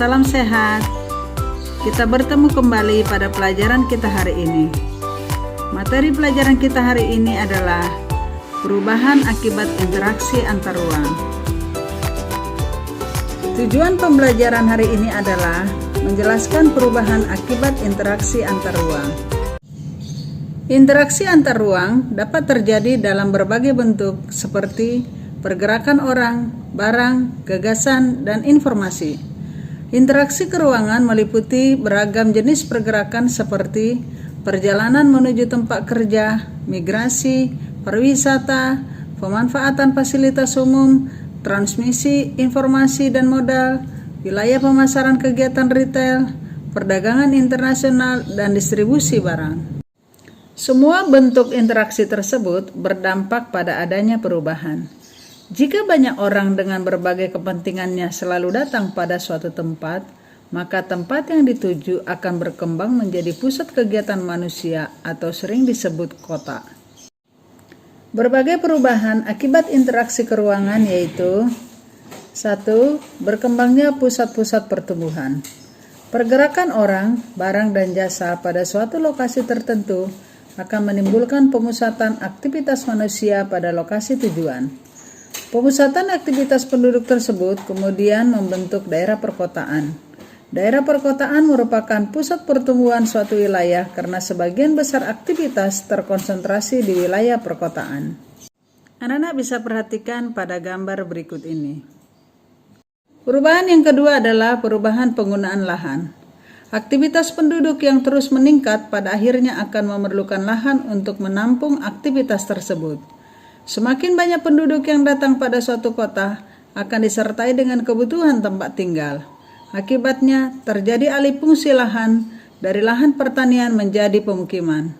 Salam sehat. Kita bertemu kembali pada pelajaran kita hari ini. Materi pelajaran kita hari ini adalah perubahan akibat interaksi antar ruang. Tujuan pembelajaran hari ini adalah menjelaskan perubahan akibat interaksi antar ruang. Interaksi antar ruang dapat terjadi dalam berbagai bentuk seperti pergerakan orang, barang, gagasan, dan informasi. Interaksi keruangan meliputi beragam jenis pergerakan seperti perjalanan menuju tempat kerja, migrasi, pariwisata, pemanfaatan fasilitas umum, transmisi informasi dan modal, wilayah pemasaran kegiatan retail, perdagangan internasional, dan distribusi barang. Semua bentuk interaksi tersebut berdampak pada adanya perubahan. Jika banyak orang dengan berbagai kepentingannya selalu datang pada suatu tempat, maka tempat yang dituju akan berkembang menjadi pusat kegiatan manusia atau sering disebut kota. Berbagai perubahan akibat interaksi keruangan yaitu 1. Berkembangnya pusat-pusat pertumbuhan. Pergerakan orang, barang, dan jasa pada suatu lokasi tertentu akan menimbulkan pemusatan aktivitas manusia pada lokasi tujuan. Pemusatan aktivitas penduduk tersebut kemudian membentuk daerah perkotaan. Daerah perkotaan merupakan pusat pertumbuhan suatu wilayah karena sebagian besar aktivitas terkonsentrasi di wilayah perkotaan. Anak-anak bisa perhatikan pada gambar berikut ini. Perubahan yang kedua adalah perubahan penggunaan lahan. Aktivitas penduduk yang terus meningkat pada akhirnya akan memerlukan lahan untuk menampung aktivitas tersebut. Semakin banyak penduduk yang datang pada suatu kota akan disertai dengan kebutuhan tempat tinggal. Akibatnya terjadi alih fungsi lahan dari lahan pertanian menjadi pemukiman.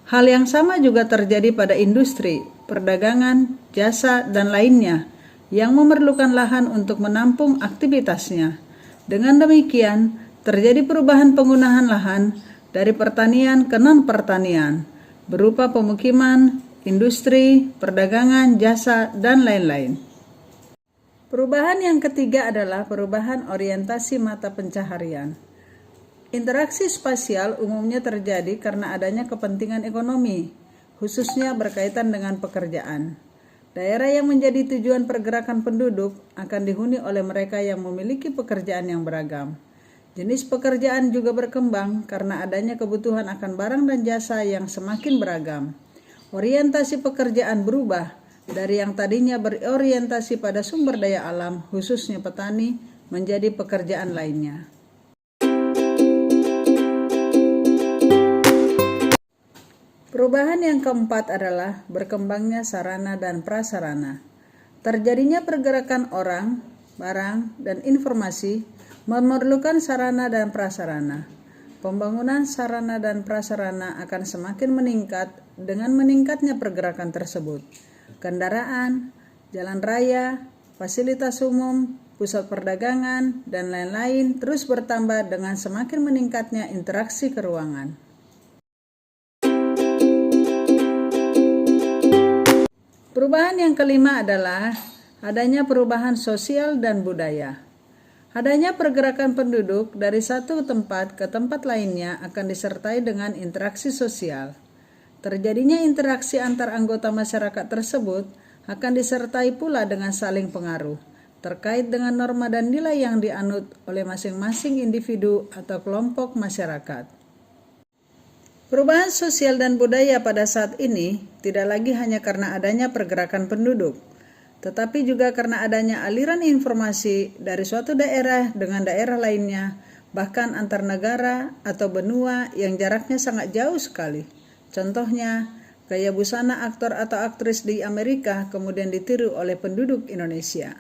Hal yang sama juga terjadi pada industri, perdagangan, jasa, dan lainnya yang memerlukan lahan untuk menampung aktivitasnya. Dengan demikian, terjadi perubahan penggunaan lahan dari pertanian ke non-pertanian berupa pemukiman, industri, perdagangan, jasa, dan lain-lain. Perubahan yang ketiga adalah perubahan orientasi mata pencaharian. Interaksi spasial umumnya terjadi karena adanya kepentingan ekonomi, khususnya berkaitan dengan pekerjaan. Daerah yang menjadi tujuan pergerakan penduduk akan dihuni oleh mereka yang memiliki pekerjaan yang beragam. Jenis pekerjaan juga berkembang karena adanya kebutuhan akan barang dan jasa yang semakin beragam. Orientasi pekerjaan berubah dari yang tadinya berorientasi pada sumber daya alam, khususnya petani, menjadi pekerjaan lainnya. Perubahan yang keempat adalah berkembangnya sarana dan prasarana. Terjadinya pergerakan orang, barang, dan informasi memerlukan sarana dan prasarana. Pembangunan sarana dan prasarana akan semakin meningkat dengan meningkatnya pergerakan tersebut. Kendaraan, jalan raya, fasilitas umum, pusat perdagangan, dan lain-lain terus bertambah dengan semakin meningkatnya interaksi keruangan. Perubahan yang kelima adalah adanya perubahan sosial dan budaya. Adanya pergerakan penduduk dari satu tempat ke tempat lainnya akan disertai dengan interaksi sosial. Terjadinya interaksi antar anggota masyarakat tersebut akan disertai pula dengan saling pengaruh, terkait dengan norma dan nilai yang dianut oleh masing-masing individu atau kelompok masyarakat. Perubahan sosial dan budaya pada saat ini tidak lagi hanya karena adanya pergerakan penduduk, tetapi juga karena adanya aliran informasi dari suatu daerah dengan daerah lainnya, bahkan antar negara atau benua yang jaraknya sangat jauh sekali. Contohnya, gaya busana aktor atau aktris di Amerika kemudian ditiru oleh penduduk Indonesia.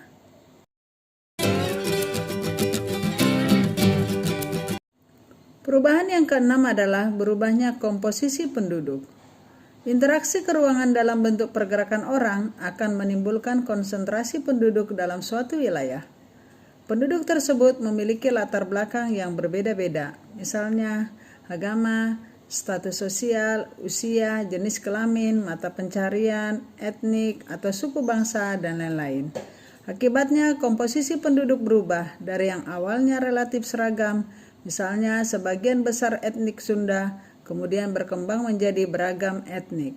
Perubahan yang keenam adalah berubahnya komposisi penduduk. Interaksi keruangan dalam bentuk pergerakan orang akan menimbulkan konsentrasi penduduk dalam suatu wilayah. Penduduk tersebut memiliki latar belakang yang berbeda-beda, misalnya agama, status sosial, usia, jenis kelamin, mata pencarian, etnik, atau suku bangsa, dan lain-lain. Akibatnya komposisi penduduk berubah dari yang awalnya relatif seragam, misalnya sebagian besar etnik Sunda, kemudian berkembang menjadi beragam etnik.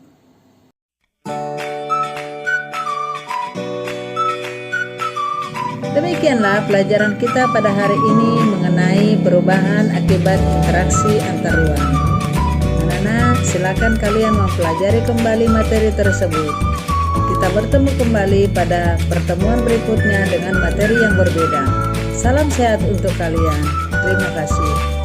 Demikianlah pelajaran kita pada hari ini mengenai perubahan akibat interaksi antar ruang. Anak-anak, silakan kalian mempelajari kembali materi tersebut. Kita bertemu kembali pada pertemuan berikutnya dengan materi yang berbeda. Salam sehat untuk kalian. Terima kasih.